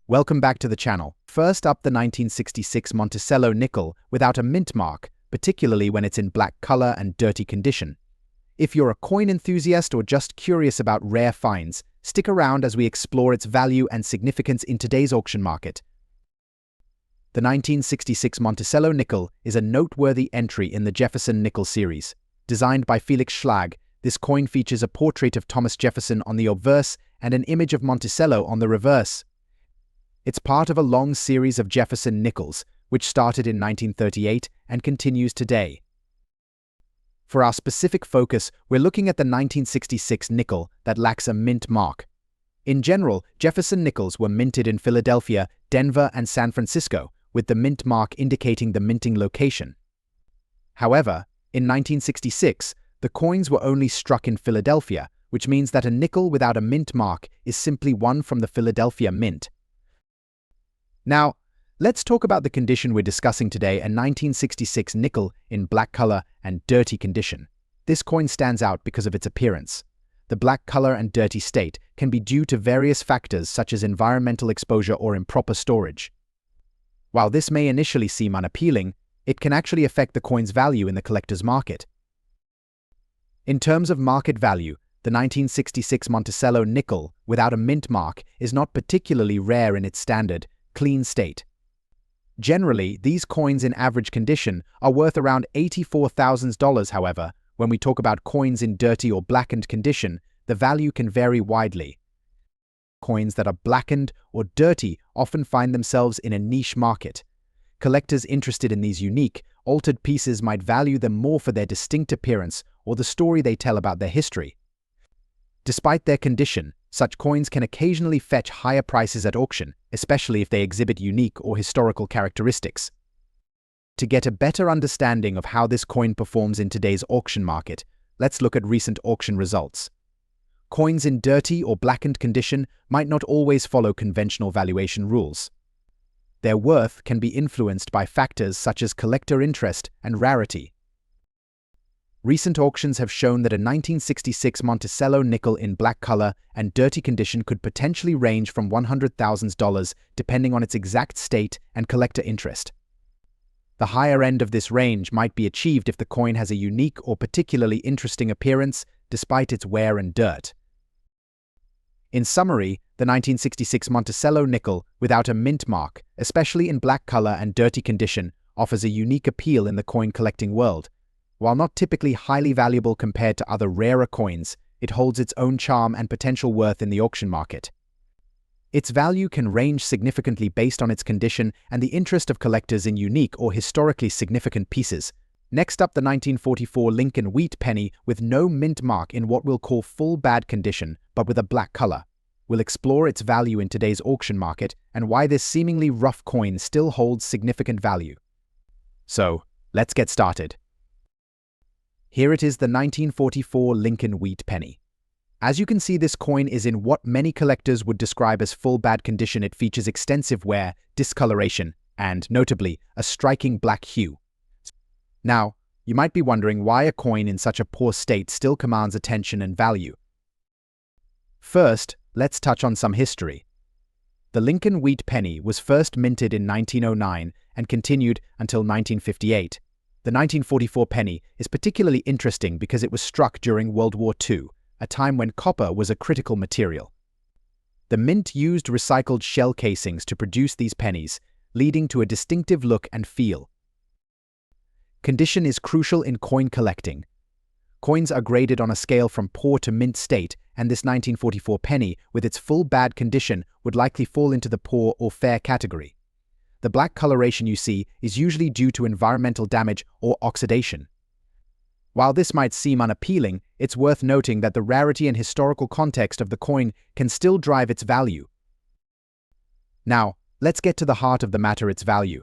Welcome back to the channel. First up, the 1966 Monticello nickel without a mint mark, particularly when it's in black color and dirty condition. If you're a coin enthusiast or just curious about rare finds, stick around as we explore its value and significance in today's auction market. The 1966 Monticello nickel is a noteworthy entry in the Jefferson nickel series. Designed by Felix Schlag, this coin features a portrait of Thomas Jefferson on the obverse and an image of Monticello on the reverse. It's part of a long series of Jefferson nickels, which started in 1938 and continues today. For our specific focus, we're looking at the 1966 nickel that lacks a mint mark. In general, Jefferson nickels were minted in Philadelphia, Denver, and San Francisco, with the mint mark indicating the minting location. However, in 1966, the coins were only struck in Philadelphia, which means that a nickel without a mint mark is simply one from the Philadelphia Mint. Now, let's talk about the condition we're discussing today, a 1966 nickel in black color and dirty condition. This coin stands out because of its appearance. The black color and dirty state can be due to various factors such as environmental exposure or improper storage. While this may initially seem unappealing, it can actually affect the coin's value in the collector's market. In terms of market value, the 1966 Monticello nickel without a mint mark is not particularly rare in its standard, clean state. Generally, these coins in average condition are worth around $84,000. However, when we talk about coins in dirty or blackened condition, the value can vary widely. Coins that are blackened or dirty often find themselves in a niche market. Collectors interested in these unique, altered pieces might value them more for their distinct appearance or the story they tell about their history. Despite their condition, such coins can occasionally fetch higher prices at auction, especially if they exhibit unique or historical characteristics. To get a better understanding of how this coin performs in today's auction market, let's look at recent auction results. Coins in dirty or blackened condition might not always follow conventional valuation rules. Their worth can be influenced by factors such as collector interest and rarity. Recent auctions have shown that a 1966 Monticello nickel in black color and dirty condition could potentially range from $100,000 depending on its exact state and collector interest. The higher end of this range might be achieved if the coin has a unique or particularly interesting appearance despite its wear and dirt. In summary, the 1966 Monticello nickel without a mint mark, especially in black color and dirty condition, offers a unique appeal in the coin collecting world. While not typically highly valuable compared to other rarer coins, it holds its own charm and potential worth in the auction market. Its value can range significantly based on its condition and the interest of collectors in unique or historically significant pieces. Next up, the 1944 Lincoln wheat penny with no mint mark in what we'll call full bad condition, but with a black color. We'll explore its value in today's auction market and why this seemingly rough coin still holds significant value. So, let's get started. Here it is, the 1944 Lincoln wheat penny. As you can see, this coin is in what many collectors would describe as full bad condition. It features extensive wear, discoloration, and, notably, a striking black hue. Now, you might be wondering why a coin in such a poor state still commands attention and value. First, let's touch on some history. The Lincoln wheat penny was first minted in 1909 and continued until 1958. The 1944 penny is particularly interesting because it was struck during World War II, a time when copper was a critical material. The mint used recycled shell casings to produce these pennies, leading to a distinctive look and feel. Condition is crucial in coin collecting. Coins are graded on a scale from poor to mint state, and this 1944 penny, with its full bad condition, would likely fall into the poor or fair category. The black coloration you see is usually due to environmental damage or oxidation. While this might seem unappealing, it's worth noting that the rarity and historical context of the coin can still drive its value. Now, let's get to the heart of the matter, its value.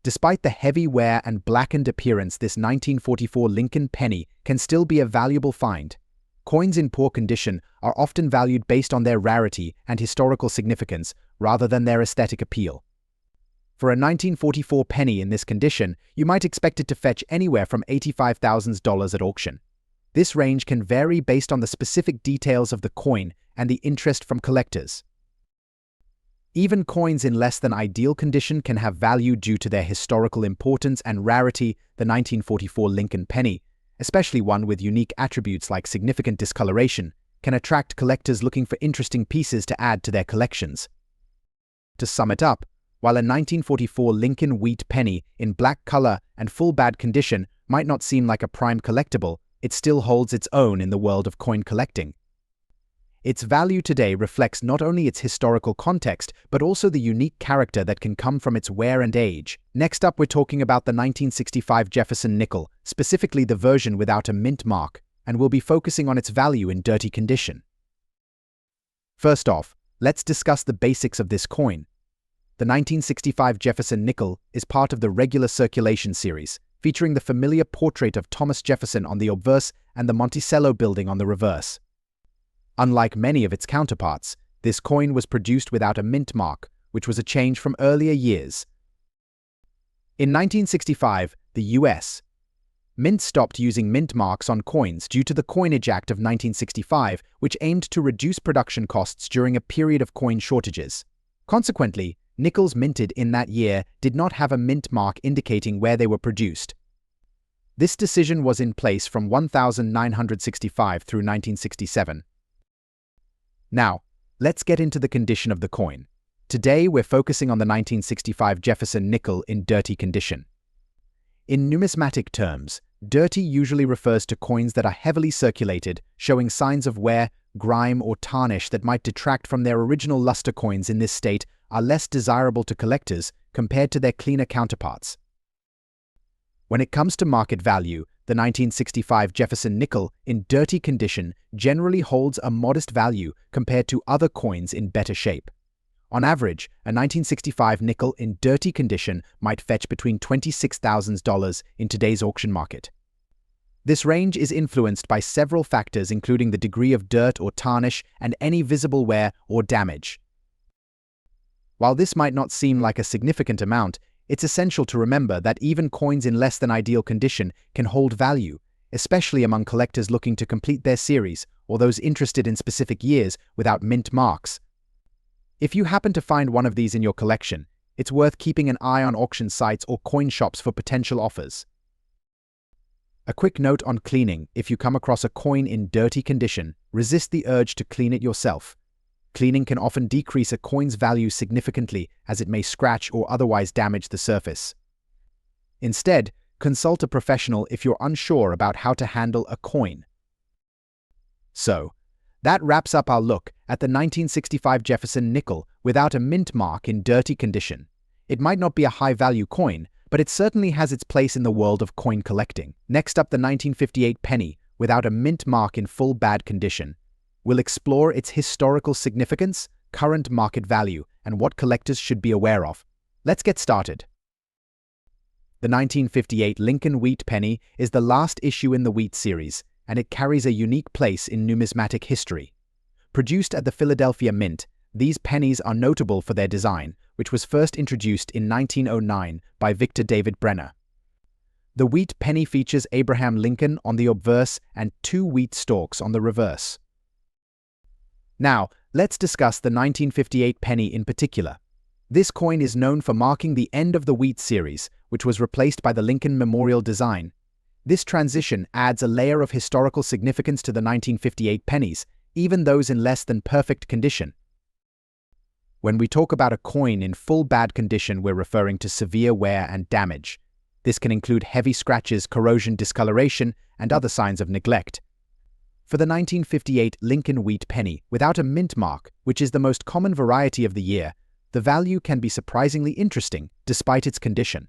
Despite the heavy wear and blackened appearance, this 1944 Lincoln penny can still be a valuable find. Coins in poor condition are often valued based on their rarity and historical significance rather than their aesthetic appeal. For a 1944 penny in this condition, you might expect it to fetch anywhere from $85,000 at auction. This range can vary based on the specific details of the coin and the interest from collectors. Even coins in less than ideal condition can have value due to their historical importance and rarity. The 1944 Lincoln penny, especially one with unique attributes like significant discoloration, can attract collectors looking for interesting pieces to add to their collections. To sum it up, while a 1944 Lincoln wheat penny in black color and full bad condition might not seem like a prime collectible, it still holds its own in the world of coin collecting. Its value today reflects not only its historical context, but also the unique character that can come from its wear and age. Next up, we're talking about the 1965 Jefferson nickel, specifically the version without a mint mark, and we'll be focusing on its value in dirty condition. First off, let's discuss the basics of this coin. The 1965 Jefferson nickel is part of the regular circulation series, featuring the familiar portrait of Thomas Jefferson on the obverse and the Monticello building on the reverse. Unlike many of its counterparts, this coin was produced without a mint mark, which was a change from earlier years. In 1965, the U.S. Mint stopped using mint marks on coins due to the Coinage Act of 1965, which aimed to reduce production costs during a period of coin shortages. Consequently, nickels minted in that year did not have a mint mark indicating where they were produced. This decision was in place from 1965 through 1967. Now, let's get into the condition of the coin. Today, we're focusing on the 1965 Jefferson nickel in dirty condition. In numismatic terms, dirty usually refers to coins that are heavily circulated, showing signs of wear, grime, or tarnish that might detract from their original luster. Coins in this state are less desirable to collectors compared to their cleaner counterparts. When it comes to market value, the 1965 Jefferson nickel in dirty condition generally holds a modest value compared to other coins in better shape. On average, a 1965 nickel in dirty condition might fetch between $26,000 in today's auction market. This range is influenced by several factors, including the degree of dirt or tarnish and any visible wear or damage. While this might not seem like a significant amount, it's essential to remember that even coins in less than ideal condition can hold value, especially among collectors looking to complete their series or those interested in specific years without mint marks. If you happen to find one of these in your collection, it's worth keeping an eye on auction sites or coin shops for potential offers. A quick note on cleaning: if you come across a coin in dirty condition, resist the urge to clean it yourself. Cleaning can often decrease a coin's value significantly, as it may scratch or otherwise damage the surface. Instead, consult a professional if you're unsure about how to handle a coin. So, that wraps up our look at the 1965 Jefferson nickel without a mint mark in dirty condition. It might not be a high-value coin, but it certainly has its place in the world of coin collecting. Next up, the 1958 penny without a mint mark in full bad condition. We'll explore its historical significance, current market value, and what collectors should be aware of. Let's get started. The 1958 Lincoln wheat penny is the last issue in the wheat series, and it carries a unique place in numismatic history. Produced at the Philadelphia Mint, these pennies are notable for their design, which was first introduced in 1909 by Victor David Brenner. The wheat penny features Abraham Lincoln on the obverse and 2 wheat stalks on the reverse. Now, let's discuss the 1958 penny in particular. This coin is known for marking the end of the wheat series, which was replaced by the Lincoln Memorial design. This transition adds a layer of historical significance to the 1958 pennies, even those in less than perfect condition. When we talk about a coin in full bad condition, we're referring to severe wear and damage. This can include heavy scratches, corrosion, discoloration, and other signs of neglect. For the 1958 Lincoln wheat penny without a mint mark, which is the most common variety of the year, the value can be surprisingly interesting despite its condition.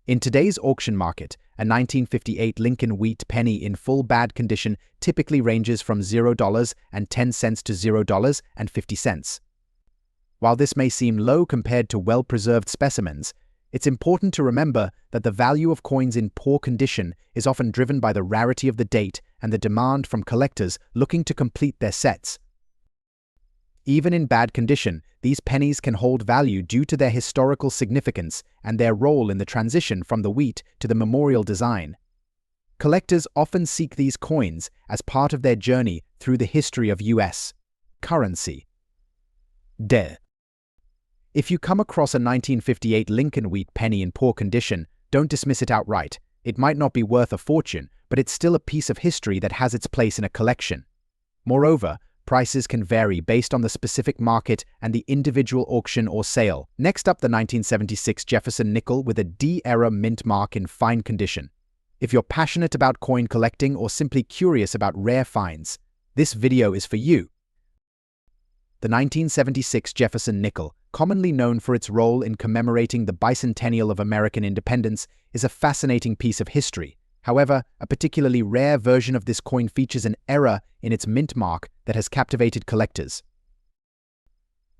In today's auction market, a 1958 Lincoln wheat penny in full bad condition typically ranges from $0.10 to $0.50. While this may seem low compared to well-preserved specimens, it's important to remember that the value of coins in poor condition is often driven by the rarity of the date and the demand from collectors looking to complete their sets. Even in bad condition, these pennies can hold value due to their historical significance and their role in the transition from the wheat to the memorial design. Collectors often seek these coins as part of their journey through the history of U.S. currency. If you come across a 1958 Lincoln wheat penny in poor condition, don't dismiss it outright. It might not be worth a fortune, but it's still a piece of history that has its place in a collection. Moreover, prices can vary based on the specific market and the individual auction or sale. Next up, the 1976 Jefferson nickel with a D-era mint mark in fine condition. If you're passionate about coin collecting or simply curious about rare finds, this video is for you. The 1976 Jefferson nickel, commonly known for its role in commemorating the bicentennial of American independence, is a fascinating piece of history. However, a particularly rare version of this coin features an error in its mint mark that has captivated collectors.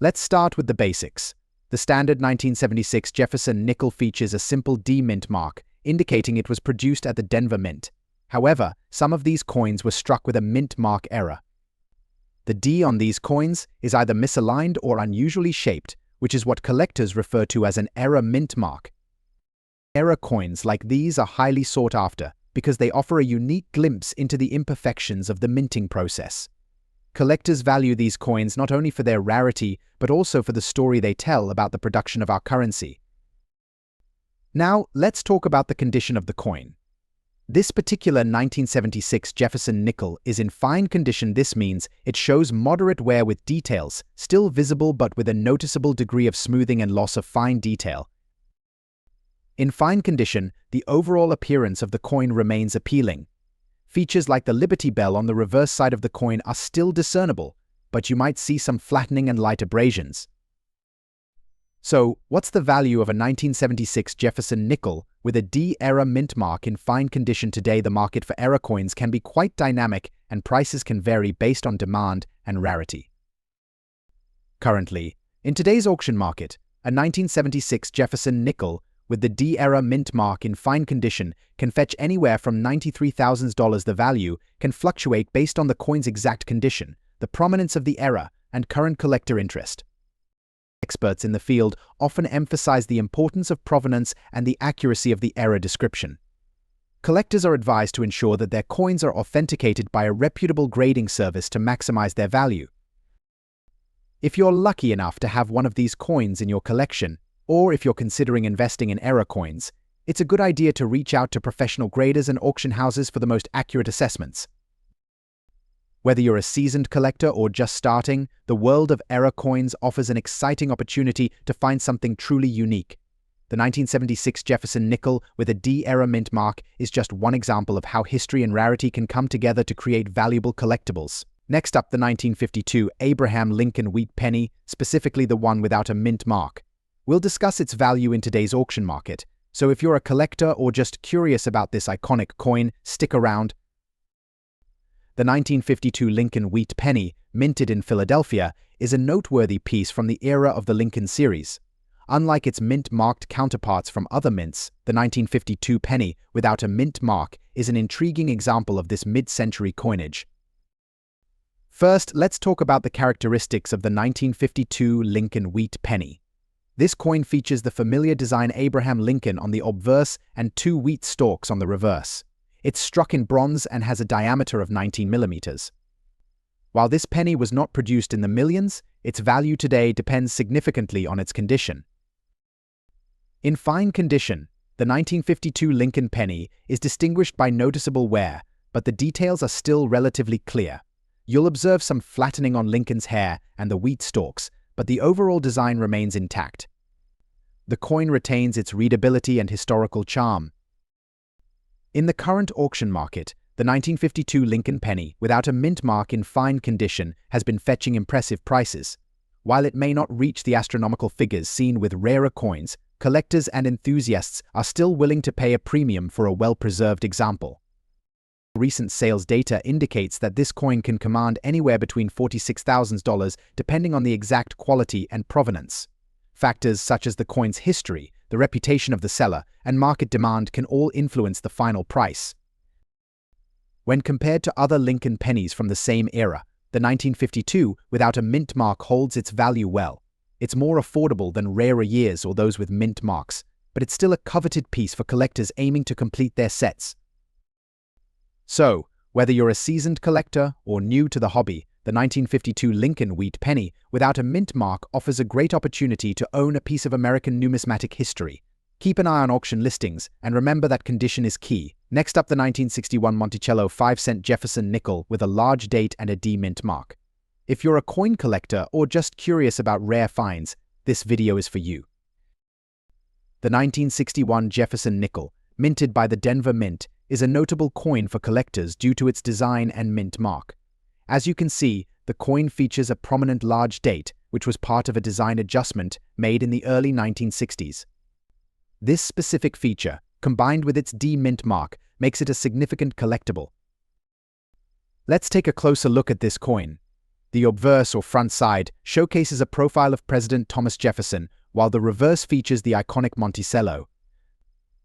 Let's start with the basics. The standard 1976 Jefferson nickel features a simple D mint mark, indicating it was produced at the Denver Mint. However, some of these coins were struck with a mint mark error. The D on these coins is either misaligned or unusually shaped, which is what collectors refer to as an error mint mark. Error coins like these are highly sought after because they offer a unique glimpse into the imperfections of the minting process. Collectors value these coins not only for their rarity, but also for the story they tell about the production of our currency. Now, let's talk about the condition of the coin. This particular 1976 Jefferson nickel is in fine condition. This means it shows moderate wear with details still visible but with a noticeable degree of smoothing and loss of fine detail. In fine condition, the overall appearance of the coin remains appealing. Features like the Liberty Bell on the reverse side of the coin are still discernible, but you might see some flattening and light abrasions. So, what's the value of a 1976 Jefferson nickel with a D-era mint mark in fine condition today? The market for error coins can be quite dynamic and prices can vary based on demand and rarity. Currently, in today's auction market, a 1976 Jefferson nickel with the D-era mint mark in fine condition can fetch anywhere from $93,000. The value can fluctuate based on the coin's exact condition, the prominence of the error, and current collector interest. Experts in the field often emphasize the importance of provenance and the accuracy of the error description. Collectors are advised to ensure that their coins are authenticated by a reputable grading service to maximize their value. If you're lucky enough to have one of these coins in your collection, or if you're considering investing in error coins, it's a good idea to reach out to professional graders and auction houses for the most accurate assessments. Whether you're a seasoned collector or just starting, the world of error coins offers an exciting opportunity to find something truly unique. The 1976 Jefferson nickel with a D-era mint mark is just one example of how history and rarity can come together to create valuable collectibles. Next up, the 1952 Abraham Lincoln wheat penny, specifically the one without a mint mark. We'll discuss its value in today's auction market, so if you're a collector or just curious about this iconic coin, stick around. The 1952 Lincoln wheat penny, minted in Philadelphia, is a noteworthy piece from the era of the Lincoln series. Unlike its mint-marked counterparts from other mints, the 1952 penny without a mint mark is an intriguing example of this mid-century coinage. First, let's talk about the characteristics of the 1952 Lincoln wheat penny. This coin features the familiar design Abraham Lincoln on the obverse and two wheat stalks on the reverse. It's struck in bronze and has a diameter of 19 millimeters. While this penny was not produced in the millions, its value today depends significantly on its condition. In fine condition, the 1952 Lincoln penny is distinguished by noticeable wear, but the details are still relatively clear. You'll observe some flattening on Lincoln's hair and the wheat stalks, but the overall design remains intact. The coin retains its readability and historical charm. In the current auction market, the 1952 Lincoln penny, without a mint mark in fine condition, has been fetching impressive prices. While it may not reach the astronomical figures seen with rarer coins, collectors and enthusiasts are still willing to pay a premium for a well-preserved example. Recent sales data indicates that this coin can command anywhere between $46,000 depending on the exact quality and provenance. Factors such as the coin's history, the reputation of the seller, and market demand can all influence the final price. When compared to other Lincoln pennies from the same era, the 1952 without a mint mark holds its value well. It's more affordable than rarer years or those with mint marks, but it's still a coveted piece for collectors aiming to complete their sets. So, whether you're a seasoned collector or new to the hobby, the the 1952 Lincoln wheat penny without a mint mark offers a great opportunity to own a piece of American numismatic history. Keep an eye on auction listings, and remember that condition is key. Next up, the 1961 Monticello 5-cent Jefferson nickel with a large date and a D mint mark. If you're a coin collector or just curious about rare finds, this video is for you. The 1961 Jefferson nickel, minted by the Denver Mint, is a notable coin for collectors due to its design and mint mark. As you can see, the coin features a prominent large date, which was part of a design adjustment made in the early 1960s. This specific feature, combined with its D mint mark, makes it a significant collectible. Let's take a closer look at this coin. The obverse or front side showcases a profile of President Thomas Jefferson, while the reverse features the iconic Monticello.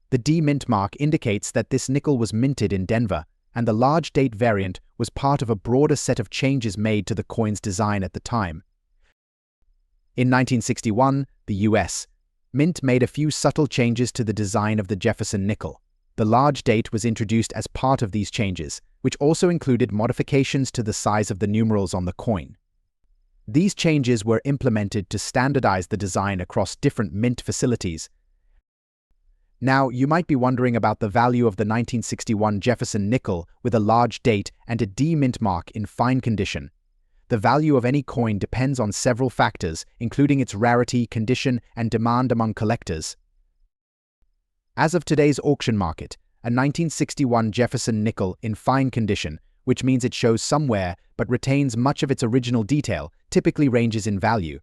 The D mint mark indicates that this nickel was minted in Denver, and the large date variant was part of a broader set of changes made to the coin's design at the time. In 1961, the U.S. Mint made a few subtle changes to the design of the Jefferson nickel. The large date was introduced as part of these changes, which also included modifications to the size of the numerals on the coin. These changes were implemented to standardize the design across different mint facilities. Now, you might be wondering about the value of the 1961 Jefferson nickel with a large date and a D mint mark in fine condition. The value of any coin depends on several factors, including its rarity, condition, and demand among collectors. As of today's auction market, a 1961 Jefferson nickel in fine condition, which means it shows some wear but retains much of its original detail, typically ranges in value.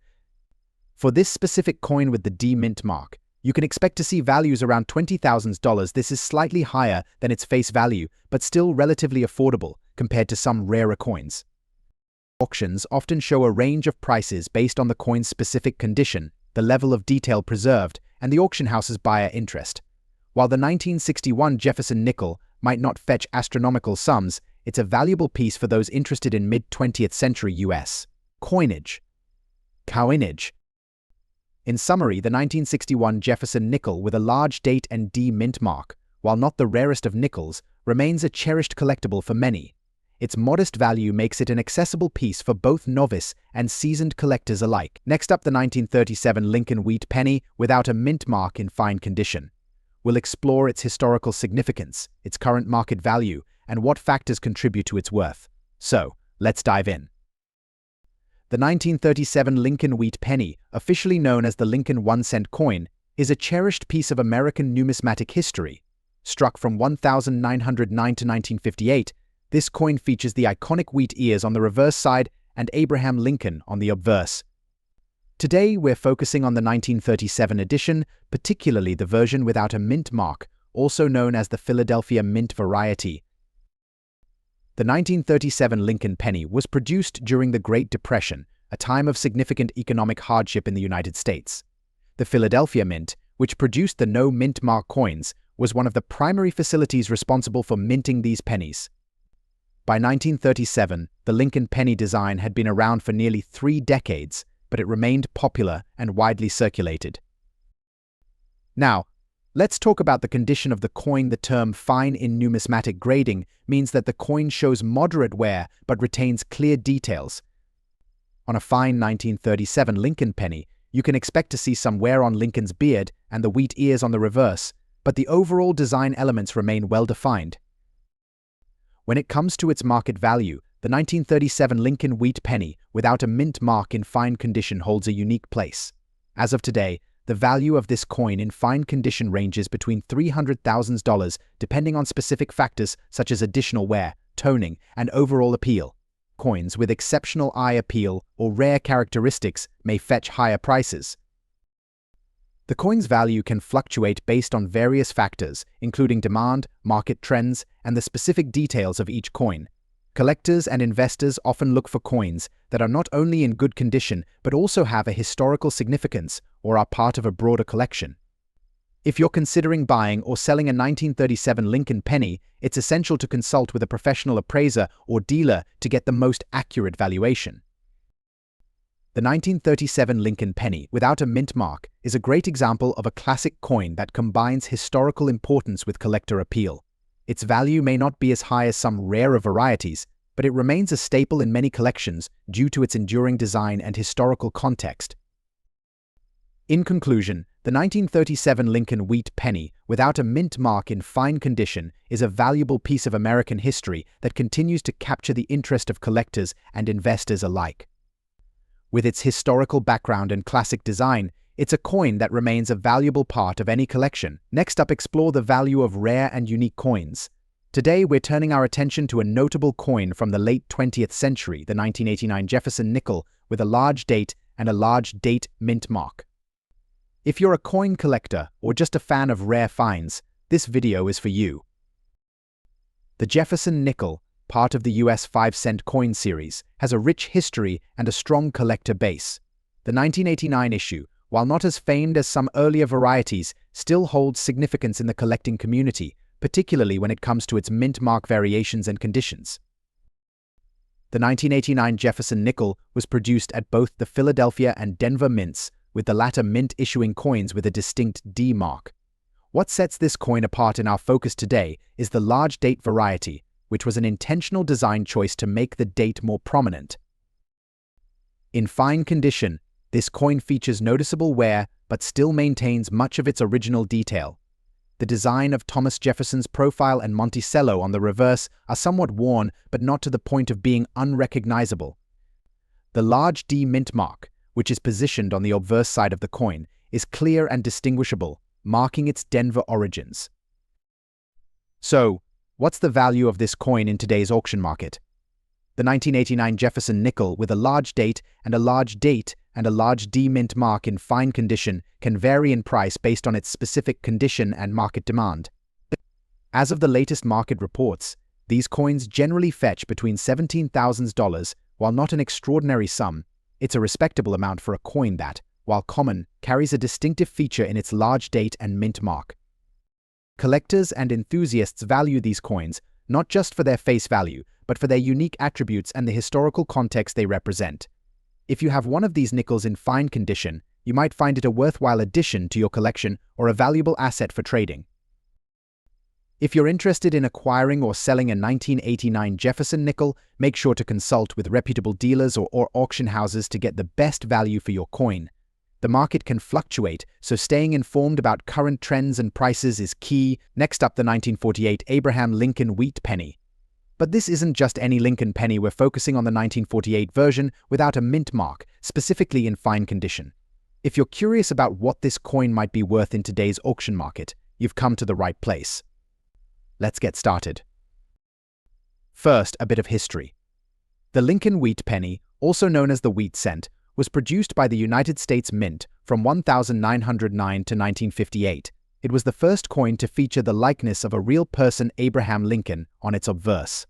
For this specific coin with the D mint mark, you can expect to see values around $20,000. This is slightly higher than its face value, but still relatively affordable compared to some rarer coins. Auctions often show a range of prices based on the coin's specific condition, the level of detail preserved, and the auction house's buyer interest. While the 1961 Jefferson nickel might not fetch astronomical sums, it's a valuable piece for those interested in mid-20th century U.S. coinage. In summary, the 1961 Jefferson nickel with a large date and D mint mark, while not the rarest of nickels, remains a cherished collectible for many. Its modest value makes it an accessible piece for both novice and seasoned collectors alike. Next up, the 1937 Lincoln wheat penny without a mint mark in fine condition. We'll explore its historical significance, its current market value, and what factors contribute to its worth. So, let's dive in. The 1937 Lincoln wheat penny, officially known as the Lincoln 1-cent coin, is a cherished piece of American numismatic history. Struck from 1909 to 1958, this coin features the iconic wheat ears on the reverse side and Abraham Lincoln on the obverse. Today, we're focusing on the 1937 edition, particularly the version without a mint mark, also known as the Philadelphia Mint variety. The 1937 Lincoln penny was produced during the Great Depression, a time of significant economic hardship in the United States. The Philadelphia Mint, which produced the no mint mark coins, was one of the primary facilities responsible for minting these pennies. By 1937, the Lincoln penny design had been around for nearly 3 decades, but it remained popular and widely circulated. Now, let's talk about the condition of the coin. The term fine in numismatic grading means that the coin shows moderate wear but retains clear details. On a fine 1937 Lincoln penny, you can expect to see some wear on Lincoln's beard and the wheat ears on the reverse, but the overall design elements remain well defined. When it comes to its market value, the 1937 Lincoln wheat penny without a mint mark in fine condition holds a unique place. As of today, the value of this coin in fine condition ranges between $300,000 depending on specific factors such as additional wear, toning, and overall appeal. Coins with exceptional eye appeal or rare characteristics may fetch higher prices. The coin's value can fluctuate based on various factors, including demand, market trends, and the specific details of each coin. Collectors and investors often look for coins that are not only in good condition but also have a historical significance or are part of a broader collection. If you're considering buying or selling a 1937 Lincoln penny, it's essential to consult with a professional appraiser or dealer to get the most accurate valuation. The 1937 Lincoln penny without a mint mark is a great example of a classic coin that combines historical importance with collector appeal. Its value may not be as high as some rarer varieties, but it remains a staple in many collections due to its enduring design and historical context. In conclusion, the 1937 Lincoln Wheat penny, without a mint mark in fine condition, is a valuable piece of American history that continues to capture the interest of collectors and investors alike. With its historical background and classic design, it's a coin that remains a valuable part of any collection. Next up, explore the value of rare and unique coins. Today, we're turning our attention to a notable coin from the late 20th century, the 1989 Jefferson nickel, with a large date and a large date mint mark. If you're a coin collector or just a fan of rare finds, this video is for you. The Jefferson nickel, part of the US 5-cent coin series, has a rich history and a strong collector base. The 1989 issue, while not as famed as some earlier varieties, still holds significance in the collecting community, particularly when it comes to its mint mark variations and conditions. The 1989 Jefferson nickel was produced at both the Philadelphia and Denver mints, with the latter mint issuing coins with a distinct D mark. What sets this coin apart in our focus today is the large date variety, which was an intentional design choice to make the date more prominent. In fine condition, this coin features noticeable wear but still maintains much of its original detail. The design of Thomas Jefferson's profile and Monticello on the reverse are somewhat worn but not to the point of being unrecognizable. The large D mint mark, which is positioned on the obverse side of the coin, is clear and distinguishable, marking its Denver origins. So, what's the value of this coin in today's auction market? The 1989 Jefferson nickel with a large date and a large D mint mark in fine condition can vary in price based on its specific condition and market demand. As of the latest market reports, these coins generally fetch between $17,000. While not an extraordinary sum, it's a respectable amount for a coin that, while common, carries a distinctive feature in its large date and mint mark. Collectors and enthusiasts value these coins not just for their face value, but for their unique attributes and the historical context they represent. If you have one of these nickels in fine condition, you might find it a worthwhile addition to your collection or a valuable asset for trading. If you're interested in acquiring or selling a 1989 Jefferson nickel, make sure to consult with reputable dealers or auction houses to get the best value for your coin. The market can fluctuate, so staying informed about current trends and prices is key. Next up, the 1948 Abraham Lincoln Wheat penny. But this isn't just any Lincoln penny. We're focusing on the 1948 version without a mint mark, specifically in fine condition. If you're curious about what this coin might be worth in today's auction market, you've come to the right place. Let's get started. First, a bit of history. The Lincoln Wheat penny, also known as the wheat cent, was produced by the United States Mint from 1909 to 1958. It was the first coin to feature the likeness of a real person, Abraham Lincoln, on its obverse.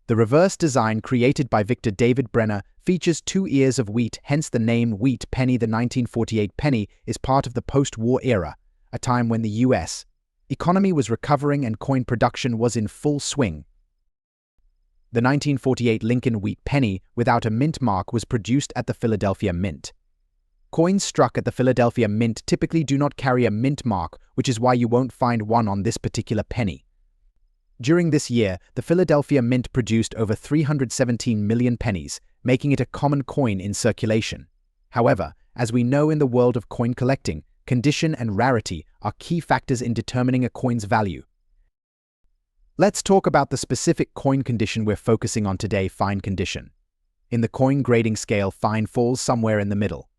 The reverse design, created by Victor David Brenner, features 2 ears of wheat, hence the name wheat penny. The 1948 penny is part of the post-war era, a time when the U.S. economy was recovering and coin production was in full swing. The 1948 Lincoln Wheat penny, without a mint mark, was produced at the Philadelphia Mint. Coins struck at the Philadelphia Mint typically do not carry a mint mark, which is why you won't find one on this particular penny. During this year, the Philadelphia Mint produced over 317 million pennies, making it a common coin in circulation. However, as we know in the world of coin collecting, condition and rarity are key factors in determining a coin's value. Let's talk about the specific coin condition we're focusing on today: fine condition. In the coin grading scale, fine falls somewhere in the middle.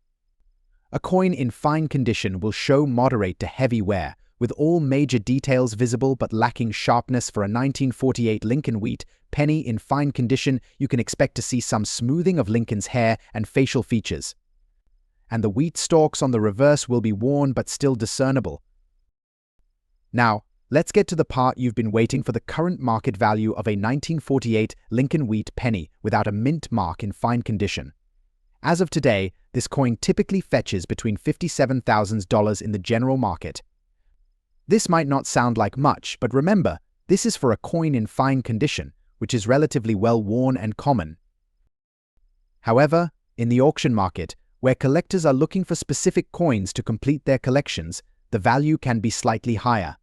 A coin in fine condition will show moderate to heavy wear, with all major details visible but lacking sharpness. For a 1948 Lincoln Wheat penny in fine condition, you can expect to see some smoothing of Lincoln's hair and facial features. And the wheat stalks on the reverse will be worn but still discernible. Now, let's get to the part you've been waiting for: the current market value of a 1948 Lincoln Wheat penny without a mint mark in fine condition. As of today, this coin typically fetches between $57,000 in the general market. This might not sound like much, but remember, this is for a coin in fine condition, which is relatively well worn and common. However, in the auction market, where collectors are looking for specific coins to complete their collections, the value can be slightly higher.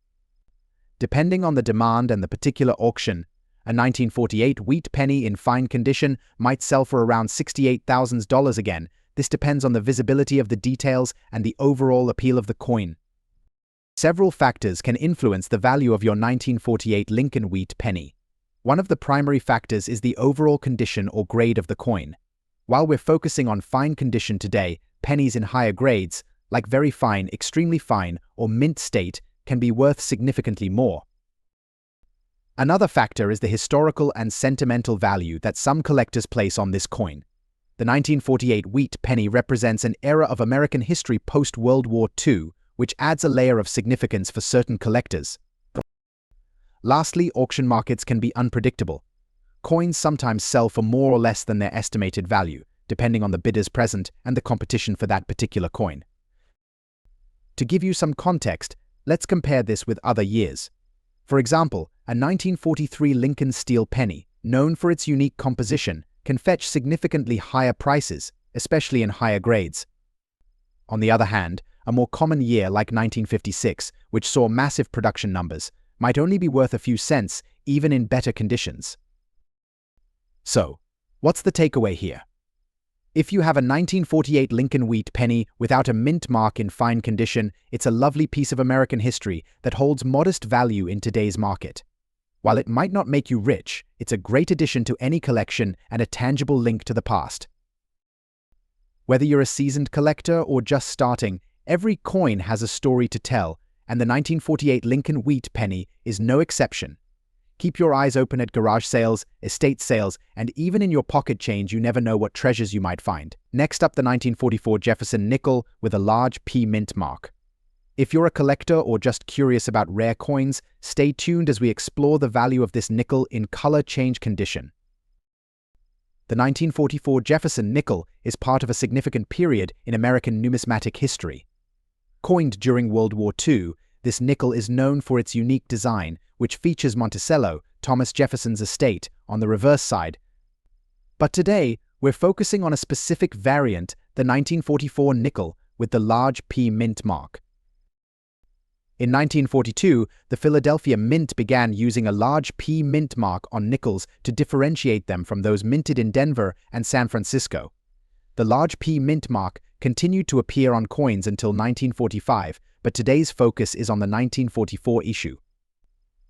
Depending on the demand and the particular auction, A 1948 wheat penny in fine condition might sell for around $68,000 again. This depends on the visibility of the details and the overall appeal of the coin. Several factors can influence the value of your 1948 Lincoln wheat penny. One of the primary factors is the overall condition or grade of the coin. While we're focusing on fine condition today, pennies in higher grades, like very fine, extremely fine, or mint state, can be worth significantly more. Another factor is the historical and sentimental value that some collectors place on this coin. The 1948 wheat penny represents an era of American history post-World War II, which adds a layer of significance for certain collectors. Lastly, auction markets can be unpredictable. Coins sometimes sell for more or less than their estimated value, depending on the bidders present and the competition for that particular coin. To give you some context, let's compare this with other years. For example, a 1943 Lincoln steel penny, known for its unique composition, can fetch significantly higher prices, especially in higher grades. On the other hand, a more common year like 1956, which saw massive production numbers, might only be worth a few cents, even in better conditions. So, what's the takeaway here? If you have a 1948 Lincoln wheat penny without a mint mark in fine condition, it's a lovely piece of American history that holds modest value in today's market. While it might not make you rich, it's a great addition to any collection and a tangible link to the past. Whether you're a seasoned collector or just starting, every coin has a story to tell, and the 1948 Lincoln wheat penny is no exception. Keep your eyes open at garage sales, estate sales, and even in your pocket change, you never know what treasures you might find. Next up, the 1944 Jefferson nickel with a large P mint mark. If you're a collector or just curious about rare coins, stay tuned as we explore the value of this nickel in color change condition. The 1944 Jefferson nickel is part of a significant period in American numismatic history. Coined during World War II, this nickel is known for its unique design, which features Monticello, Thomas Jefferson's estate, on the reverse side. But today, we're focusing on a specific variant, the 1944 nickel, with the large P mint mark. In 1942, the Philadelphia Mint began using a large P mint mark on nickels to differentiate them from those minted in Denver and San Francisco. The large P mint mark continued to appear on coins until 1945, but today's focus is on the 1944 issue.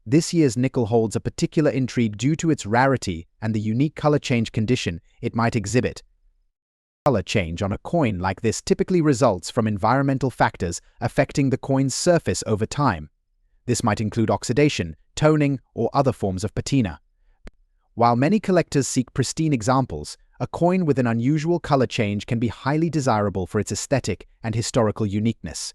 This year's nickel holds a particular intrigue due to its rarity and the unique color change condition it might exhibit. Color change on a coin like this typically results from environmental factors affecting the coin's surface over time. This might include oxidation, toning, or other forms of patina. While many collectors seek pristine examples, a coin with an unusual color change can be highly desirable for its aesthetic and historical uniqueness.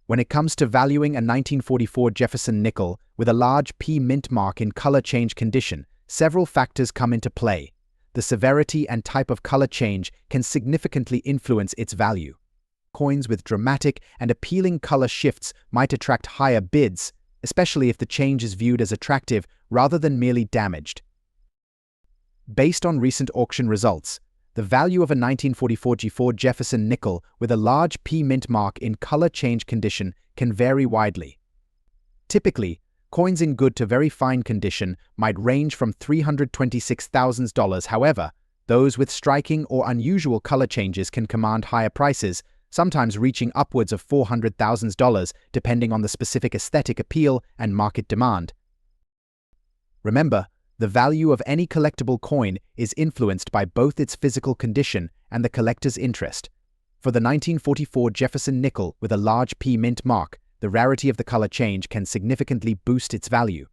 When it comes to valuing a 1944 Jefferson nickel with a large P mint mark in color change condition, several factors come into play. The severity and type of color change can significantly influence its value. Coins with dramatic and appealing color shifts might attract higher bids, especially if the change is viewed as attractive rather than merely damaged. Based on recent auction results, the value of a 1944 Jefferson nickel with a large P mint mark in color change condition can vary widely. Typically, coins in good to very fine condition might range from $326,000. However, those with striking or unusual color changes can command higher prices, sometimes reaching upwards of $400,000 depending on the specific aesthetic appeal and market demand. Remember, the value of any collectible coin is influenced by both its physical condition and the collector's interest. For the 1944 Jefferson nickel with a large P mint mark, the rarity of the color change can significantly boost its value.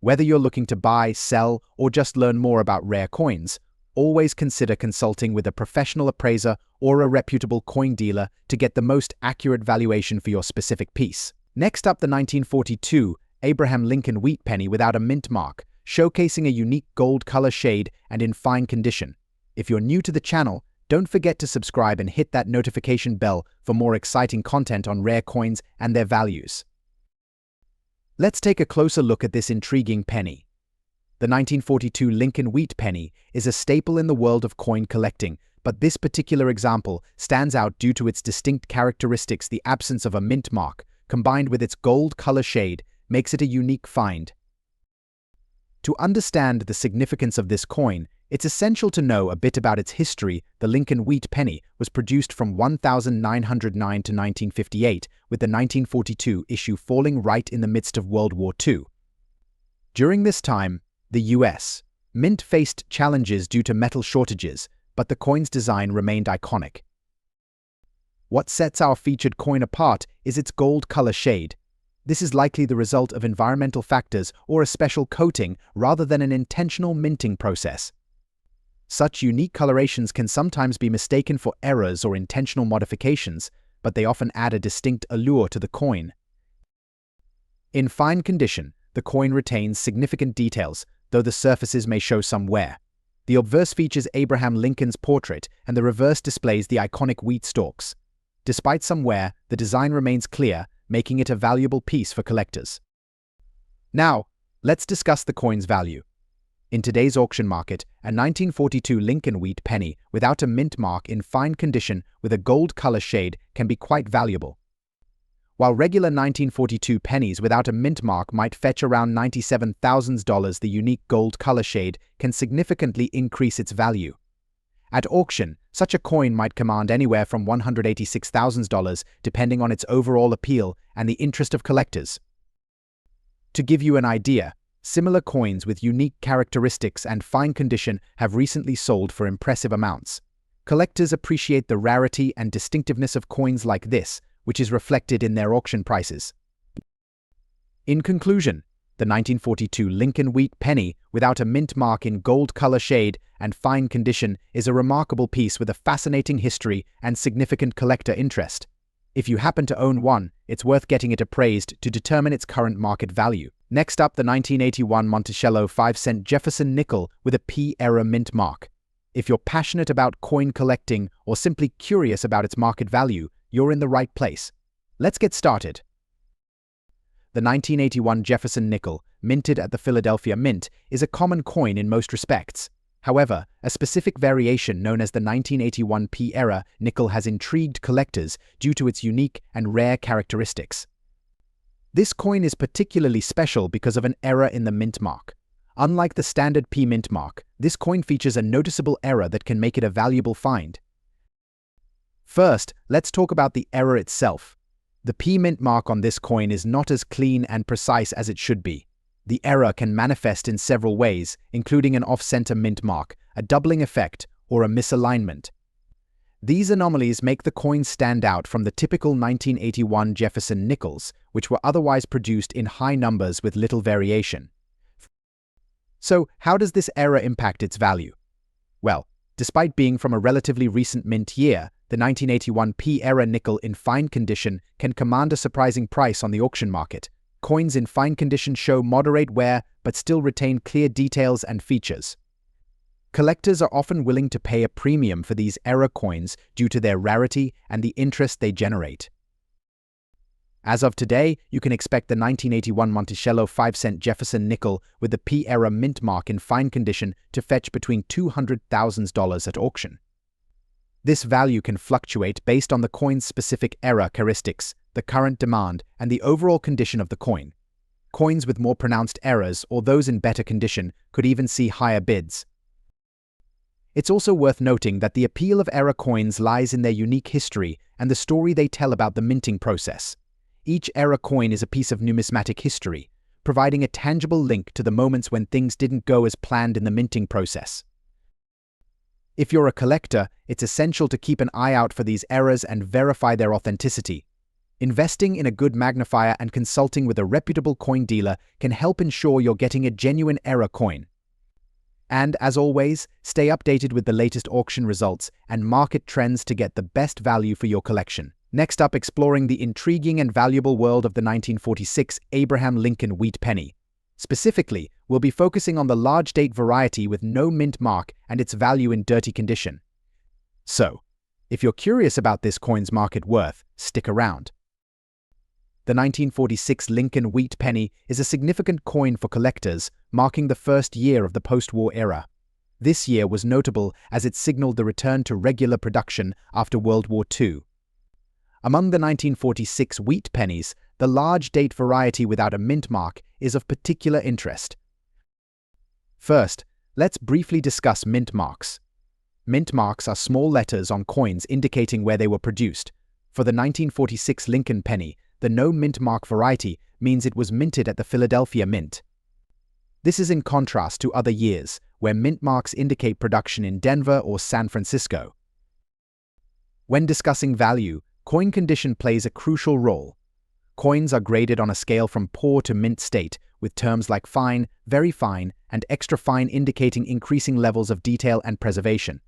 Whether you're looking to buy, sell, or just learn more about rare coins, always consider consulting with a professional appraiser or a reputable coin dealer to get the most accurate valuation for your specific piece. Next up, the 1942 Abraham Lincoln wheat penny without a mint mark, showcasing a unique gold color shade and in fine condition. If you're new to the channel, don't forget to subscribe and hit that notification bell for more exciting content on rare coins and their values. Let's take a closer look at this intriguing penny. The 1942 Lincoln wheat penny is a staple in the world of coin collecting, but this particular example stands out due to its distinct characteristics. The absence of a mint mark, combined with its gold color shade, makes it a unique find. To understand the significance of this coin, it's essential to know a bit about its history. The Lincoln wheat penny was produced from 1909 to 1958, with the 1942 issue falling right in the midst of World War II. During this time, the U.S. Mint faced challenges due to metal shortages, but the coin's design remained iconic. What sets our featured coin apart is its gold color shade. This is likely the result of environmental factors or a special coating rather than an intentional minting process. Such unique colorations can sometimes be mistaken for errors or intentional modifications, but they often add a distinct allure to the coin. In fine condition, the coin retains significant details, though the surfaces may show some wear. The obverse features Abraham Lincoln's portrait, and the reverse displays the iconic wheat stalks. Despite some wear, the design remains clear, making it a valuable piece for collectors. Now, let's discuss the coin's value. In today's auction market, a 1942 Lincoln wheat penny without a mint mark in fine condition with a gold color shade can be quite valuable. While regular 1942 pennies without a mint mark might fetch around $97,000, the unique gold color shade can significantly increase its value. At auction, such a coin might command anywhere from $186,000 depending on its overall appeal and the interest of collectors. To give you an idea, similar coins with unique characteristics and fine condition have recently sold for impressive amounts. Collectors appreciate the rarity and distinctiveness of coins like this, which is reflected in their auction prices. In conclusion, the 1942 Lincoln wheat penny without a mint mark in gold color shade and fine condition is a remarkable piece with a fascinating history and significant collector interest. If you happen to own one, it's worth getting it appraised to determine its current market value. Next up, the 1981 Monticello 5-cent Jefferson nickel with a P-era mint mark. If you're passionate about coin collecting or simply curious about its market value, you're in the right place. Let's get started. The 1981 Jefferson nickel, minted at the Philadelphia Mint, is a common coin in most respects. However, a specific variation known as the 1981 P-era nickel has intrigued collectors due to its unique and rare characteristics. This coin is particularly special because of an error in the mint mark. Unlike the standard P mint mark, this coin features a noticeable error that can make it a valuable find. First, let's talk about the error itself. The P mint mark on this coin is not as clean and precise as it should be. The error can manifest in several ways, including an off-center mint mark, a doubling effect, or a misalignment. These anomalies make the coin stand out from the typical 1981 Jefferson nickels, which were otherwise produced in high numbers with little variation. So, how does this error impact its value? Well, despite being from a relatively recent mint year, the 1981 P-era nickel in fine condition can command a surprising price on the auction market. Coins in fine condition show moderate wear but still retain clear details and features. Collectors are often willing to pay a premium for these error coins due to their rarity and the interest they generate. As of today, you can expect the 1981 Monticello 5-cent Jefferson nickel with the P-era mint mark in fine condition to fetch between $200,000 at auction. This value can fluctuate based on the coin's specific error characteristics, the current demand, and the overall condition of the coin. Coins with more pronounced errors or those in better condition could even see higher bids. It's also worth noting that the appeal of error coins lies in their unique history and the story they tell about the minting process. Each error coin is a piece of numismatic history, providing a tangible link to the moments when things didn't go as planned in the minting process. If you're a collector, it's essential to keep an eye out for these errors and verify their authenticity. Investing in a good magnifier and consulting with a reputable coin dealer can help ensure you're getting a genuine error coin. And, as always, stay updated with the latest auction results and market trends to get the best value for your collection. Next up, exploring the intriguing and valuable world of the 1946 Abraham Lincoln wheat penny. Specifically, we'll be focusing on the large date variety with no mint mark and its value in dirty condition. So, if you're curious about this coin's market worth, stick around. The 1946 Lincoln wheat penny is a significant coin for collectors, marking the first year of the post-war era. This year was notable as it signaled the return to regular production after World War II. Among the 1946 wheat pennies, the large date variety without a mint mark is of particular interest. First, let's briefly discuss mint marks. Mint marks are small letters on coins indicating where they were produced. For the 1946 Lincoln penny, the no mint mark variety means it was minted at the Philadelphia Mint. This is in contrast to other years, where mint marks indicate production in Denver or San Francisco. When discussing value, coin condition plays a crucial role. Coins are graded on a scale from poor to mint state, with terms like fine, very fine, and extra fine indicating increasing levels of detail and preservation.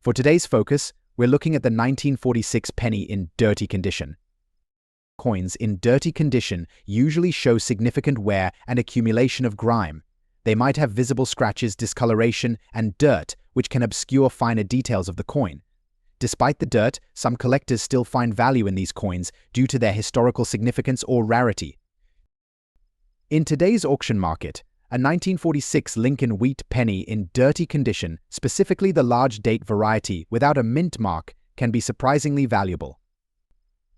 For today's focus, we're looking at the 1946 penny in dirty condition. Coins in dirty condition usually show significant wear and accumulation of grime. They might have visible scratches, discoloration, and dirt, which can obscure finer details of the coin. Despite the dirt, some collectors still find value in these coins due to their historical significance or rarity. In today's auction market, a 1946 Lincoln wheat penny in dirty condition, specifically the large date variety without a mint mark, can be surprisingly valuable.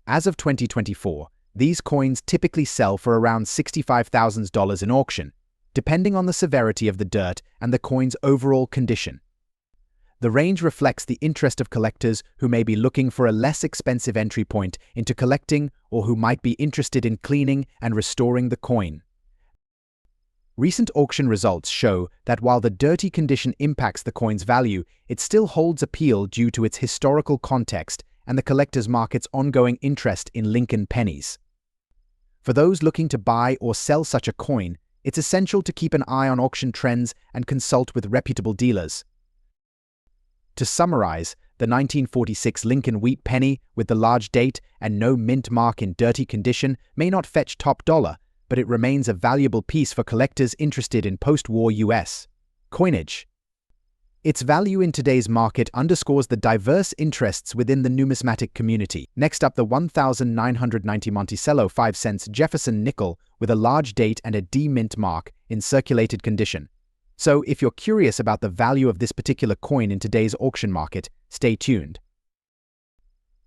As of 2024, these coins typically sell for around $65,000 in auction, depending on the severity of the dirt and the coin's overall condition. The range reflects the interest of collectors who may be looking for a less expensive entry point into collecting or who might be interested in cleaning and restoring the coin. Recent auction results show that while the dirty condition impacts the coin's value, it still holds appeal due to its historical context and the collector's market's ongoing interest in Lincoln pennies. For those looking to buy or sell such a coin, it's essential to keep an eye on auction trends and consult with reputable dealers. To summarize, the 1946 Lincoln wheat penny with the large date and no mint mark in dirty condition may not fetch top dollar, but it remains a valuable piece for collectors interested in post-war U.S. coinage. Its value in today's market underscores the diverse interests within the numismatic community. Next up, the 1990 Monticello 5 cents Jefferson nickel with a large date and a D mint mark in circulated condition. So, if you're curious about the value of this particular coin in today's auction market, stay tuned.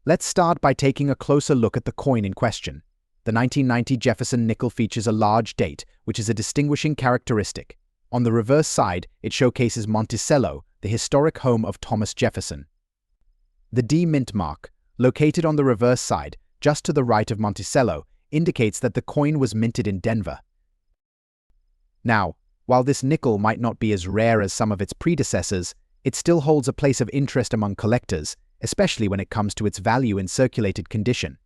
Let's start by taking a closer look at the coin in question. The 1990 Jefferson nickel features a large date, which is a distinguishing characteristic. On the reverse side, it showcases Monticello, the historic home of Thomas Jefferson. The D mint mark, located on the reverse side, just to the right of Monticello, indicates that the coin was minted in Denver. Now, while this nickel might not be as rare as some of its predecessors, it still holds a place of interest among collectors, especially when it comes to its value in circulated condition.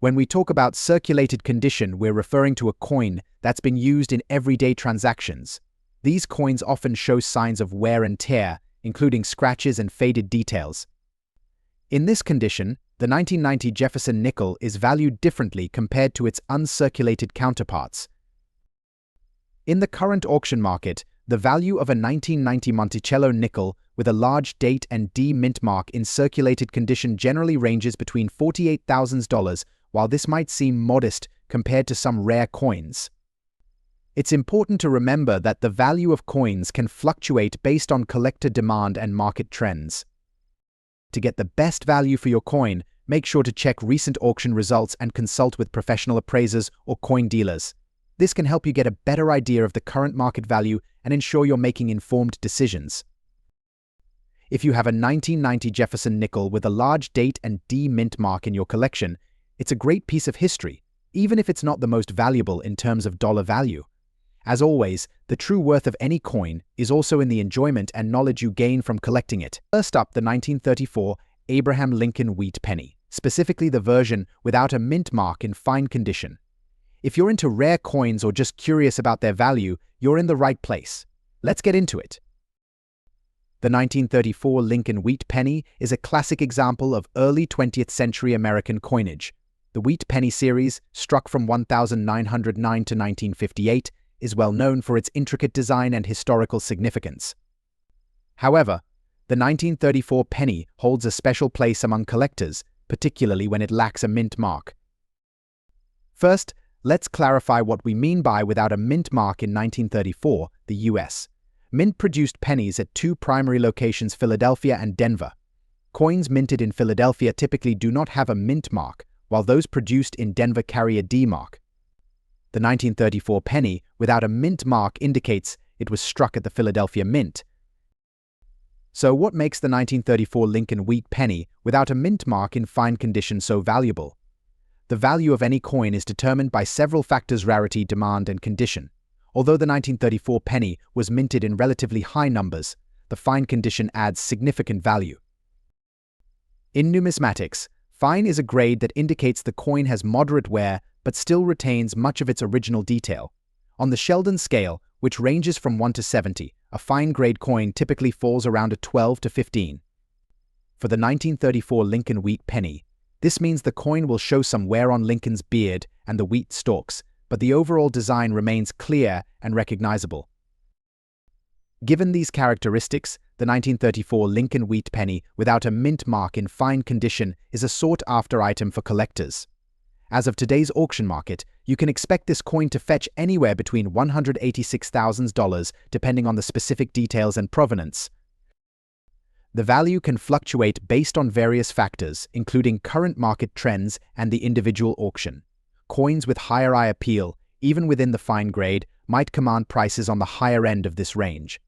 When we talk about circulated condition, we're referring to a coin that's been used in everyday transactions. These coins often show signs of wear and tear, including scratches and faded details. In this condition, the 1990 Jefferson nickel is valued differently compared to its uncirculated counterparts. In the current auction market, the value of a 1990 Monticello nickel with a large date and D mint mark in circulated condition generally ranges between $48,000, while this might seem modest compared to some rare coins. It's important to remember that the value of coins can fluctuate based on collector demand and market trends. To get the best value for your coin, make sure to check recent auction results and consult with professional appraisers or coin dealers. This can help you get a better idea of the current market value and ensure you're making informed decisions. If you have a 1990 Jefferson nickel with a large date and D mint mark in your collection, it's a great piece of history, even if it's not the most valuable in terms of dollar value. As always, the true worth of any coin is also in the enjoyment and knowledge you gain from collecting it. First up, the 1934 Abraham Lincoln wheat penny, specifically the version without a mint mark in fine condition. If you're into rare coins or just curious about their value, you're in the right place. Let's get into it. The 1934 Lincoln wheat penny is a classic example of early 20th century American coinage. The wheat penny series, struck from 1909 to 1958, is well known for its intricate design and historical significance. However, the 1934 penny holds a special place among collectors, particularly when it lacks a mint mark. First, let's clarify what we mean by without a mint mark in 1934, the US. Mint produced pennies at two primary locations, Philadelphia and Denver. Coins minted in Philadelphia typically do not have a mint mark, while those produced in Denver carry a D mark. The 1934 penny without a mint mark indicates it was struck at the Philadelphia Mint. So what makes the 1934 Lincoln wheat penny without a mint mark in fine condition so valuable? The value of any coin is determined by several factors: rarity, demand, and condition. Although the 1934 penny was minted in relatively high numbers, the fine condition adds significant value. In numismatics, fine is a grade that indicates the coin has moderate wear but still retains much of its original detail. On the Sheldon scale, which ranges from 1 to 70, a fine-grade coin typically falls around a 12 to 15. For the 1934 Lincoln wheat penny, this means the coin will show some wear on Lincoln's beard and the wheat stalks, but the overall design remains clear and recognizable. Given these characteristics, the 1934 Lincoln wheat penny without a mint mark in fine condition is a sought-after item for collectors. As of today's auction market, you can expect this coin to fetch anywhere between $186,000 depending on the specific details and provenance. The value can fluctuate based on various factors, including current market trends and the individual auction. Coins with higher eye appeal, even within the fine grade, might command prices on the higher end of this range.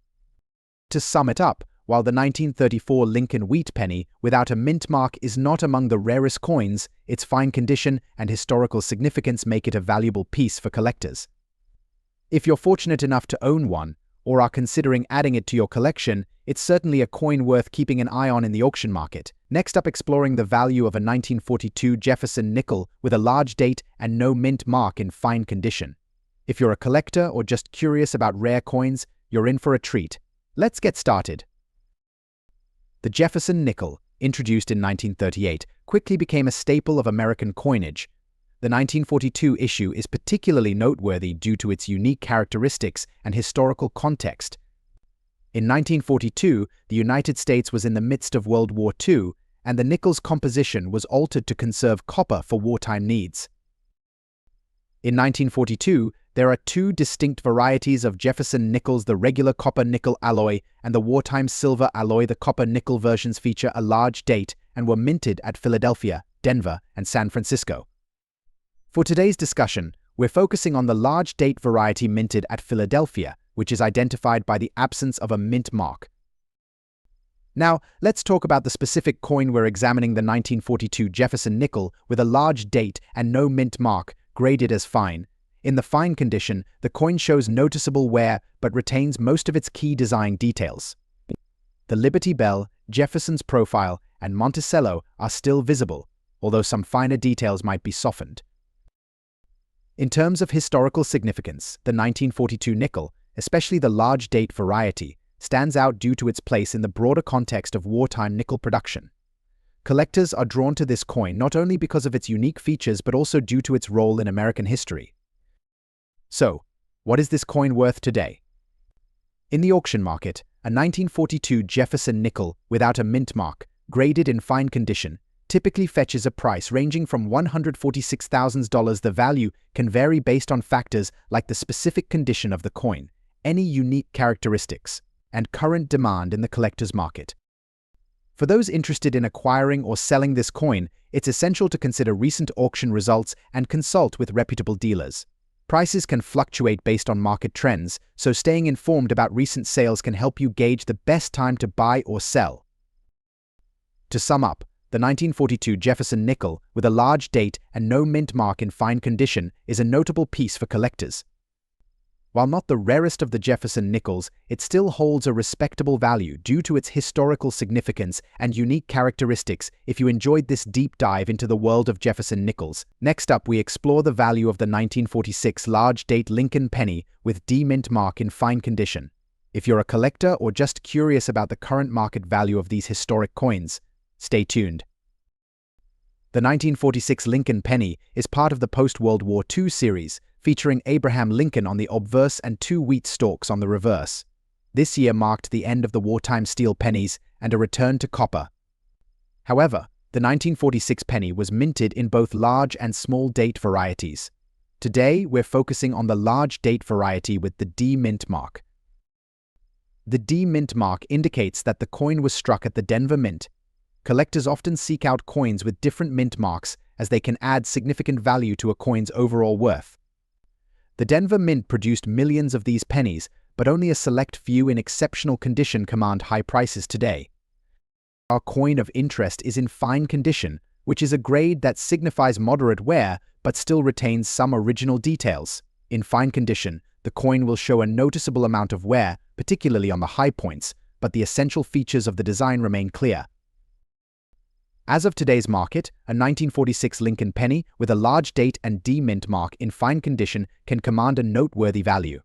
To sum it up, while the 1934 Lincoln wheat penny without a mint mark is not among the rarest coins, its fine condition and historical significance make it a valuable piece for collectors. If you're fortunate enough to own one, or are considering adding it to your collection, it's certainly a coin worth keeping an eye on in the auction market. Next up, exploring the value of a 1942 Jefferson nickel with a large date and no mint mark in fine condition. If you're a collector or just curious about rare coins, you're in for a treat. Let's get started. The Jefferson nickel, introduced in 1938, quickly became a staple of American coinage. The 1942 issue is particularly noteworthy due to its unique characteristics and historical context. In 1942, the United States was in the midst of World War II, and the nickel's composition was altered to conserve copper for wartime needs. In 1942, there are two distinct varieties of Jefferson nickels: the regular copper-nickel alloy and the wartime silver alloy. The copper-nickel versions feature a large date and were minted at Philadelphia, Denver, and San Francisco. For today's discussion, we're focusing on the large date variety minted at Philadelphia, which is identified by the absence of a mint mark. Now, let's talk about the specific coin we're examining: the 1942 Jefferson nickel with a large date and no mint mark, graded as fine. In the fine condition, the coin shows noticeable wear but retains most of its key design details. The Liberty Bell, Jefferson's profile, and Monticello are still visible, although some finer details might be softened. In terms of historical significance, the 1942 nickel, especially the large date variety, stands out due to its place in the broader context of wartime nickel production. Collectors are drawn to this coin not only because of its unique features but also due to its role in American history. So, what is this coin worth today? In the auction market, a 1942 Jefferson nickel without a mint mark, graded in fine condition, typically fetches a price ranging from $146,000. The value can vary based on factors like the specific condition of the coin, any unique characteristics, and current demand in the collector's market. For those interested in acquiring or selling this coin, it's essential to consider recent auction results and consult with reputable dealers. Prices can fluctuate based on market trends, so staying informed about recent sales can help you gauge the best time to buy or sell. To sum up, the 1942 Jefferson nickel with a large date and no mint mark in fine condition is a notable piece for collectors. While not the rarest of the Jefferson nickels, it still holds a respectable value due to its historical significance and unique characteristics. If you enjoyed this deep dive into the world of Jefferson nickels, next up we explore the value of the 1946 large date Lincoln penny with D-mint mark in fine condition. If you're a collector or just curious about the current market value of these historic coins, stay tuned. The 1946 Lincoln penny is part of the post-World War II series, featuring Abraham Lincoln on the obverse and two wheat stalks on the reverse. This year marked the end of the wartime steel pennies and a return to copper. However, the 1946 penny was minted in both large and small date varieties. Today, we're focusing on the large date variety with the D-mint mark. The D-mint mark indicates that the coin was struck at the Denver Mint. Collectors often seek out coins with different mint marks as they can add significant value to a coin's overall worth. The Denver Mint produced millions of these pennies, but only a select few in exceptional condition command high prices today. Our coin of interest is in fine condition, which is a grade that signifies moderate wear but still retains some original details. In fine condition, the coin will show a noticeable amount of wear, particularly on the high points, but the essential features of the design remain clear. As of today's market, a 1946 Lincoln penny with a large date and D mint mark in fine condition can command a noteworthy value.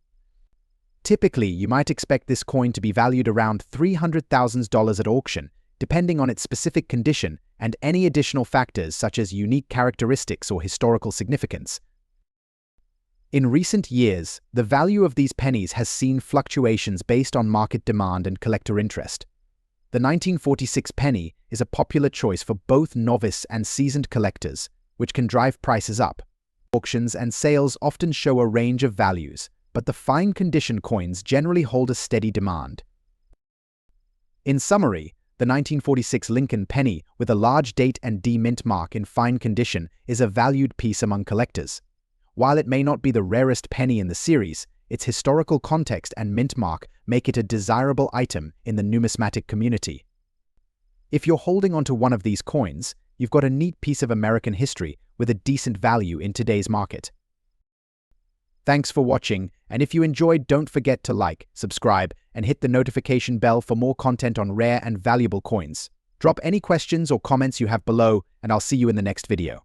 Typically, you might expect this coin to be valued around $300,000 at auction, depending on its specific condition and any additional factors such as unique characteristics or historical significance. In recent years, the value of these pennies has seen fluctuations based on market demand and collector interest. The 1946 penny is a popular choice for both novice and seasoned collectors, which can drive prices up. Auctions and sales often show a range of values, but the fine condition coins generally hold a steady demand. In summary, the 1946 Lincoln penny with a large date and D mint mark in fine condition is a valued piece among collectors. While it may not be the rarest penny in the series, its historical context and mint mark make it a desirable item in the numismatic community. If you're holding onto one of these coins, you've got a neat piece of American history with a decent value in today's market. Thanks for watching, and if you enjoyed, don't forget to like, subscribe, and hit the notification bell for more content on rare and valuable coins. Drop any questions or comments you have below, and I'll see you in the next video.